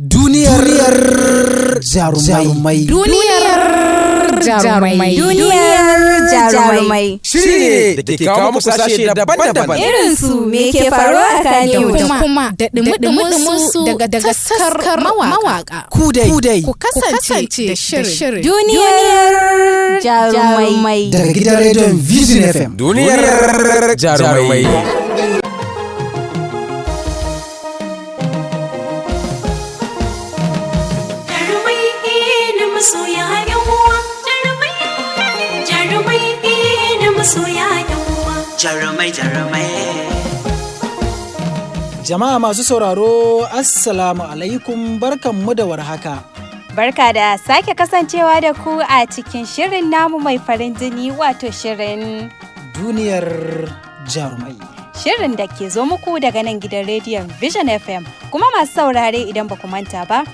Duniyar jarumai. Shiri ne da ke kawo muku sashe daban-daban. Irin su me ke faruwa a Kaniwood da kuma da dumi-dumin su daga taskar mawaka. Ku dai Ku kasance da shirin Duniyar jarumai. daga gidan rediyon Vision FM. Duniyar jarumai. Jarumai. Jama'a masu sauraro, Assalamu alaikum, barkanmu da warhaka. Barka da sake kasancewa da ku a cikin shirin namu mai farin jini wato shirin Duniyar jarumai. Shirin da ke zo muku daga nan gidan rediyon Vision FM. Kuma masu saurare idan ba ku manta ba,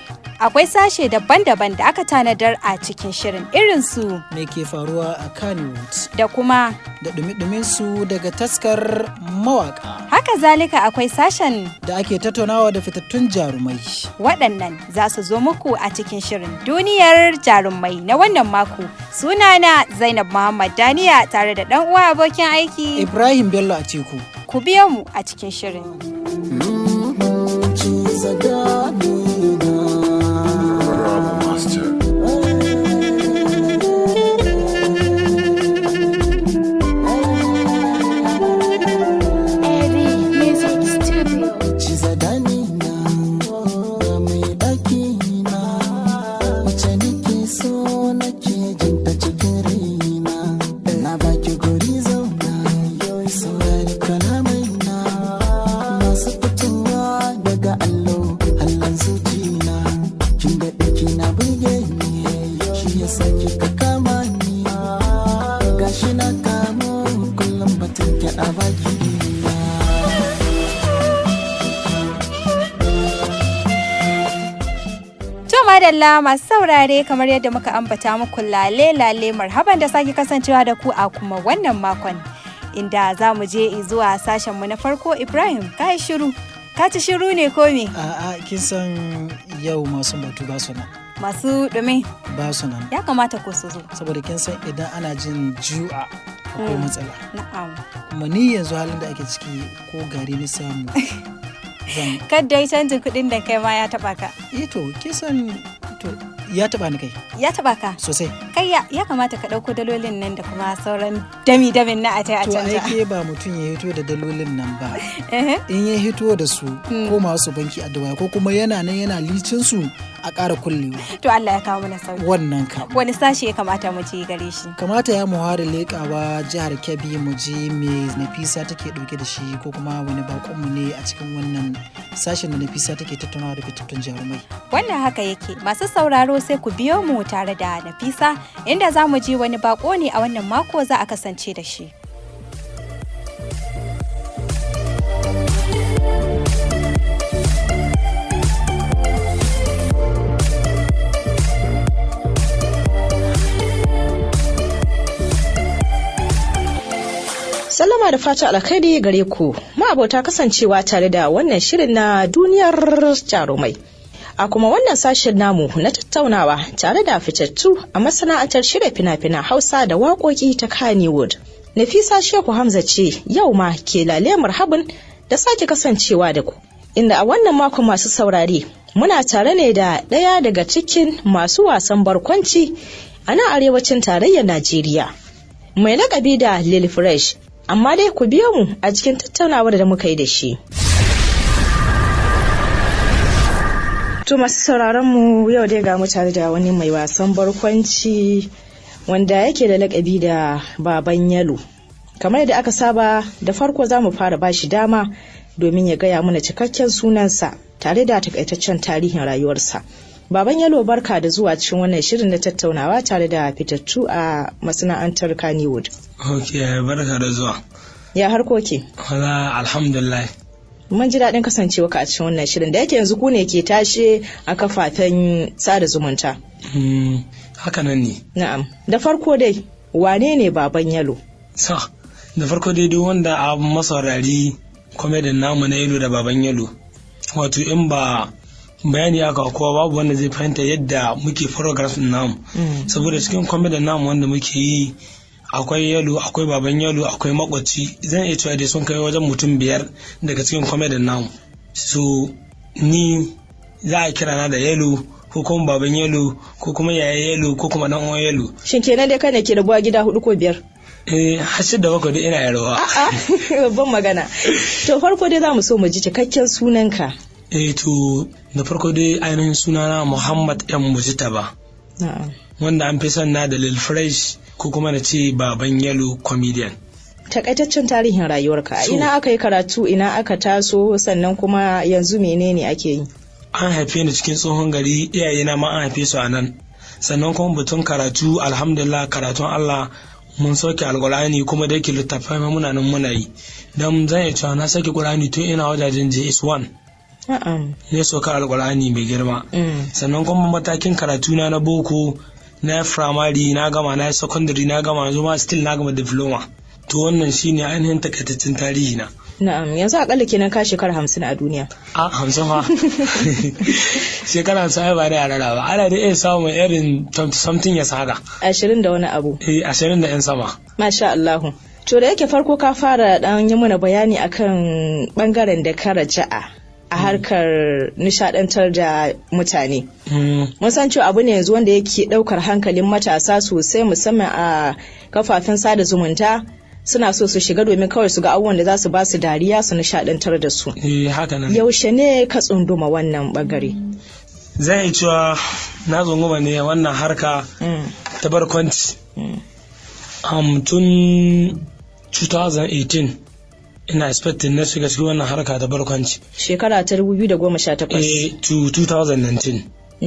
akwai sashe daban-daban da aka tanadar a cikin shirin irin su Me ke faruwa a Kaniwood da kuma da dumi su daga taskar mawaka haka zalika akwai sashen da ake tattaunawa da fitattun jarumai. waɗannan za su zo muku a cikin shirin duniyar jarumai na wannan mako. Sunana Zainab Muhammad Daniya tare da ɗan uwa abokin aiki Ibrahim Bello a teku. ku biyo mu a cikin shirin. Madalla masu saurare kamar yadda muka ambata muku lale marhaban da sake kasancewa da ku a kuma wannan makon inda za mu je zuwa sashenmu na farko. Ibrahim ka yi shiru, ka ci shiru ne ko me? A'a, kin san yau masu batu ba su nan. Masu ɗumi Ba su nan. ya kamata ko su zo. Saboda kin san idan ana jin ju'a akwai matsala. Na'am. Kuma ni yanzu halin da ake ciki ko gari ni samu zan. Kadda canjin kuɗin da kai ma ya taɓa ka. To kisan to ya taba ni kai Ya taɓa ka. sosai. Kai ya kamata ka ɗauko dalolin nan da kuma sauran dami-damin na a To canja. aike ba mutum ya hito da dalolin nan ba. Ehe. In ya hito da su ko masu banki a dawaya ko kuma yana nan yana licin su a ƙara kullewa. To Allah ya kawo mana sauki. Wannan kam. Wani sashi ya kamata mu je gare shi? Kamata ya muhari leƙawa jihar Kebbi mu je me Nafisa take ɗauke da shi ko kuma wani bakonmu ne a cikin wannan sashen da Nafisa take tattaunawa da fitattun jarumai. Wannan haka yake. Masu sauraro sai ku biyo mu tare da Nafisa inda za mu ji wani bako ne a wannan mako za a kasance da shi. Sallama da fata alkhairi gare ku, ma'abota kasancewa tare da wannan shirin na duniyar jarumai. A kuma wannan sashen namu na tattaunawa tare da fitattu a masana'antar shirya fina-finan Hausa da waƙoƙi ta Kannywood. Nafisa Shehu Hamza ce yau ma ke lale marhabin da sake kasancewa da ku. Inda a wannan makon masu saurare muna tare ne da ɗaya daga cikin masu wasan barkwanci a nan arewacin tarayyar Najeriya. Mai laƙabi da Lil Fresh. Amma dai ku biyo mu a cikin tattaunawar da muka yi da shi. To masu sauraron mu yau dai ga mu tare da wani mai wasan barkwanci wanda yake da lakabi da Baban Yalo. Kamar yadda aka saba da farko za mu fara bashi dama domin ya gaya mana cikakken sunansa tare da takaitaccen tarihin rayuwarsa. Baban Yalo, barka da zuwa cikin wannan shirin na tattaunawa tare da fitattu a masana'antar Kannywood. Ok, barka da zuwa. Ya harkoki? Wala, alhamdulillah. Mun ji daɗin kasancewa ka a cikin wannan shirin da yake yanzu ku ne ke tashe a kafafen sada zumunta. Haka nan ne. Na'am. Da farko dai, wane ne Baban Yalo? So, da farko dai duk wanda a masaurari komedin namu na Yalo da Baban Yalo. Wato in ba bayani aka kowa babu wanda zai fahimta yadda muke progress namu saboda cikin comedy namu wanda muke yi akwai yalo, akwai baban yalo, akwai makwaci, zan iya cewa dai sun kai wajen mutum 5 daga cikin comedy namu. So ni za a kira na da yalo ko kuma baban yalo ko kuma yaya yalo ko kuma dan uwan yalo. Shin kenan dai kai ne ke rabuwa gida 4 ko 5? Har 6 da 7 dai ina yarwa. Babban magana. To farko dai za mu so mu ji cikakken sunanka. To da farko dai ainihin sunana Muhammad M. Mujtaba. Wanda an fi sanna da Lil Fresh ko kuma na ce baban yalo comedian. Takaitaccen tarihin rayuwarka. Ina aka yi karatu, ina aka taso, sannan kuma yanzu menene ake yi? An haife ni cikin tsohon gari, iyayena ma an haife su a nan. Sannan kuma batun karatu, alhamdulillah karatun Allah mun sauke alƙur'ani kuma da yake littattafai muna nan muna yi. Dan zan iya cewa na sauke ƙur'ani tun ina wajajen JS1. Ne sauka alƙur'ani mai girma. Sannan kuma matakin karatu na boko, na primary na gama, na secondary na gama, yanzu ma still na gama diploma. To wannan shine ainihin takaitaccen tarihi na. Na'am, yanzu akalla kenan ka shekara 50 a duniya. 50 fa. Shekara 50 ba da yarara ba. Ana da iya samun irin something ya saka. 20 da wani abu. 20 da yan sama. Masha Allah. To da yake farko ka fara dan yi mana bayani akan bangaren da ka raja'a a harkar nishadantar da mutane. Mun san cewa abu ne yanzu wanda yake daukar hankalin matasa sosai, musamman a kafafen sada zumunta. Suna so su shiga domin kawai su ga abubuwan da za su ba su dariya su nishadantar da su. Haka nan. Yaushe ne ka tsunduma wannan bagare? Zan yi cewa na tsunduma ne wannan harka ta barkwanci. Tun 2018 ina expecting na shiga cikin wannan harka ta barkwanci. Shekara ta 2018. To 2019.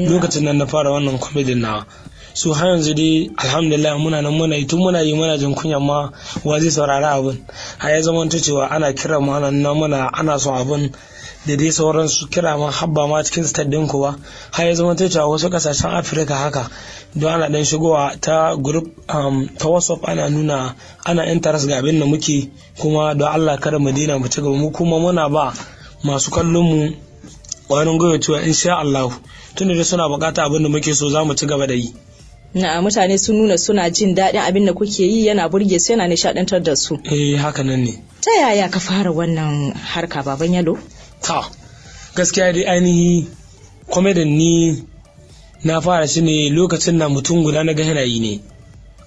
Lokacin nan na fara wannan comedy nawa. So har yanzu dai alhamdulillah muna nan muna yi tun muna jin kunya ma wa zai saurari abun. Har ya zama cewa ana kira mu ana son abun da dai sauran su kira ma habba ma cikin stadium kuwa. Har ya zama cewa wasu kasashen Afirka haka don ana dan shigowa ta group ta WhatsApp ana interest ga abin da muke, kuma don Allah kada mu daina mu ci gaba, mu kuma muna ba masu kallon mu wani goyo cewa insha Allah tunda dai suna bukata abin da muke so za mu ci gaba da yi. Na mutane sun nuna suna jin daɗin abin da kuke yi, yana burge su, yana nishaɗantar da su. Haka nan ne. Ta yaya ka fara wannan harka baban yalo? Gaskiya dai ainihi comedian ni na fara shi ne lokacin da mutum guda na ga yana yi ne.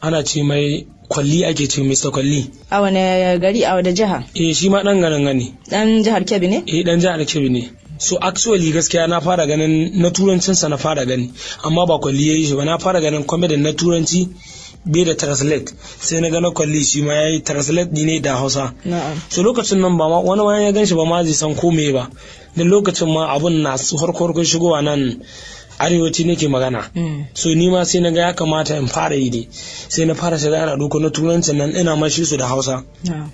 Ana ce mai Kwalli, ake ce Mr. Kwalli. A wane gari, a wane jiha? Shi ma ɗan garin gani. Ɗan jihar Kebbi ne? Ɗan jihar Kebbi ne. So actually gaskiya na fara ganin na turancinsa na fara gani, amma ba Kwalli yayi shi ba. Na fara ganin comedy na turanci bai da translate, sai na ga na Kwalli shi ma yayi translate ne da Hausa. So lokacin nan ba ma wani ma ya ganshi ba ma zai san ko me ba. Dan lokacin ma abun na harkar shigowa nan arewaci nake magana. So ni ma sai na ga ya kamata in fara yi dai, sai na fara shiga ana doko na turancin nan ina mashi su da Hausa.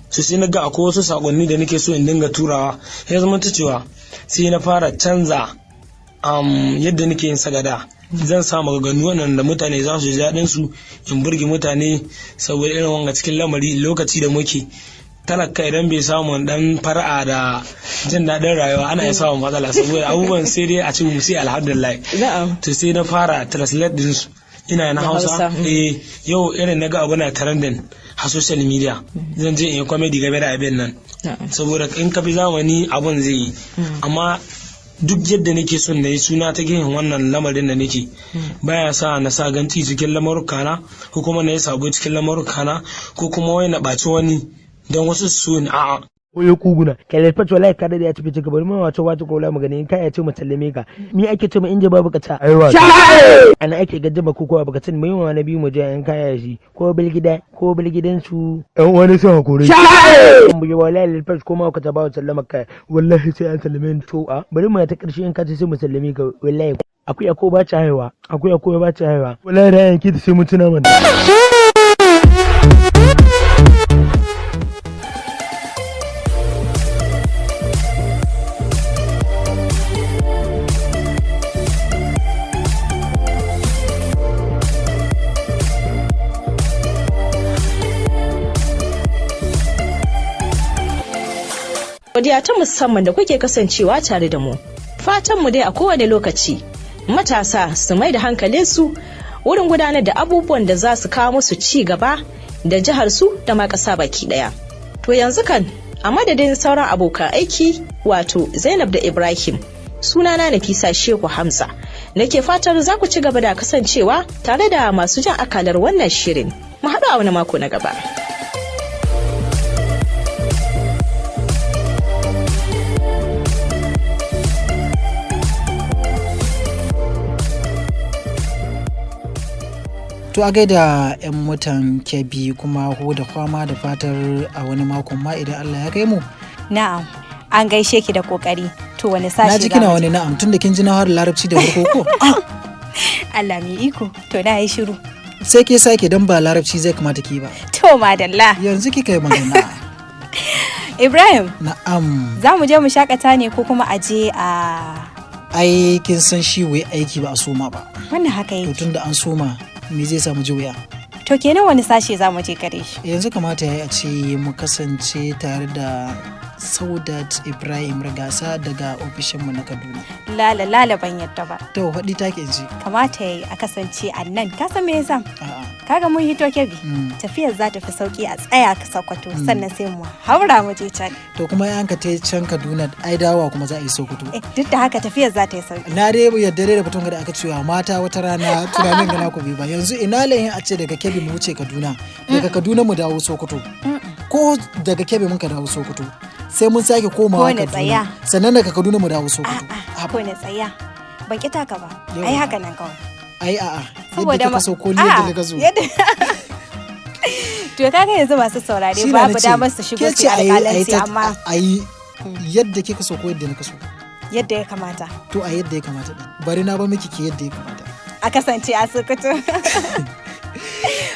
So sai na ga akwai wasu sakonni da nake so in dinga turawa, ya zama ta cewa sai na fara canza yadda nake yin sagada. Zan sa maganganu wannan da mutane za su ji daɗin su, in burge mutane, saboda irin wanga cikin lamari lokaci da muke talaka idan bai samu dan fara'a da jin daɗin rayuwa ana iya samun matsala, saboda abubuwan sai dai a ci mu sai alhamdulillah. To sai na fara translate din su ina na Hausa. Yau irin naga abu na trending a social media, zan je in yi comedy game da abin nan, saboda in ka bi zamani abun zai yi. Amma duk yadda nake son na yi suna ta gehen wannan lamarin da nake, baya sa na sa ganci cikin lamurkana, ko kuma na yi sabo cikin lamurkana, ko kuma wai na ɓaci wani don wasu su ne a'a. Oyo kuguna kalal fatwa lai kada da ya tafi cika bari ma wato kola magana in kai ya ce mu sallame ka mi ake ce mu inje babu kata aiwa ana ake gaddama ko kowa baka sani mai wa nabi mu je in kaya shi ko bilgidan su ɗan wani sai hakuri mu yi wallahi lil fat ko ma ka ta ba sallama ka wallahi sai an sallame to a bari mu ta karshe in ka ce sai mu sallame ka wallahi akwai ko ba ta haihuwa wallahi da yanki sai mu tuna mana. Godiya ta musamman da kuke kasancewa tare da mu. Fatanmu dai a kowane lokaci matasa su mai da hankalinsu wurin gudanar da abubuwan da za su kawo musu ci gaba da jihar su da ma ƙasa baki ɗaya. To yanzu kan a madadin sauran abokan aiki wato Zainab da Ibrahim, sunana Nafisa Shehu Hamza, nake fatar za ku ci gaba da kasancewa tare da masu jan akalar wannan shirin. Mu haɗu a wani mako na gaba. To a gaida 'yan mutan Kebbi kuma da kwama da fatar a wani makon ma idan Allah ya kai mu. Na'am, an gaishe ki da kokari. To wani sashi na ji kina wani na'am tun da kin ji na har larabci da farko ko? Allah mai iko, to na yi shiru. Sai ke sake dan ba larabci zai kamata ki ba. To madalla. Yanzu kika yi magana. Ibrahim. Na'am. Za mu je mu shakata ne ko kuma a je a... Ai kin san shi wai aiki ba a soma ba. Wannan haka yake. To tun da an soma me zai samu juya? To kenan wani sashe za mu je gare shi? Yanzu kamata ya yi a ce mu kasance tare da Saudat Ibrahim Ragasa daga ofishinmu na Kaduna. Lala ban yadda ba. To faɗi take ji. Kamata ya yi a kasance a nan. Ka san me yasa? Kaga mun hito Kebbi. Tafiyar za ta fi sauki a tsaya ka Sokoto sannan sai mu haura mu je can. To kuma yan ka tai can Kaduna ai dawa kuma za a yi Sokoto. Duk da haka tafiyar za ta yi sauki. Na dai yadda da batun da aka cewa mata wata rana tunanin ga naku bai ba. Yanzu ina layin a ce daga Kebbi mu wuce Kaduna. Daga Kaduna mu dawo Sokoto. Ko daga Kebbi mun ka dawo Sokoto. Sai mun sake komawa Kaduna. Sannan daga Kaduna mu dawo Sokoto. Ko ne tsaya. Ban ki taka ba. Ai haka nan kawai. Ai a'a. Yadda kika so ko ni yadda kika so. To kaga yanzu masu saurare babu damar su shigo su alƙalanci amma ai yadda kika so ko yadda nika so. Yadda ya kamata. To a yadda ya kamata din. Bari na ba miki ki yadda ya kamata. A kasance a Sokoto.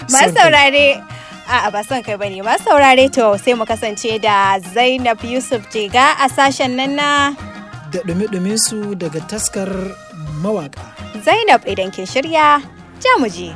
Masu saurare a'a ba son kai bane. Masu saurare to sai mu kasance da Zainab Yusuf Jega a sashen nan na da dumi-dumin su daga taskar mawaka. Zainab idan kin shirya, ja mu je.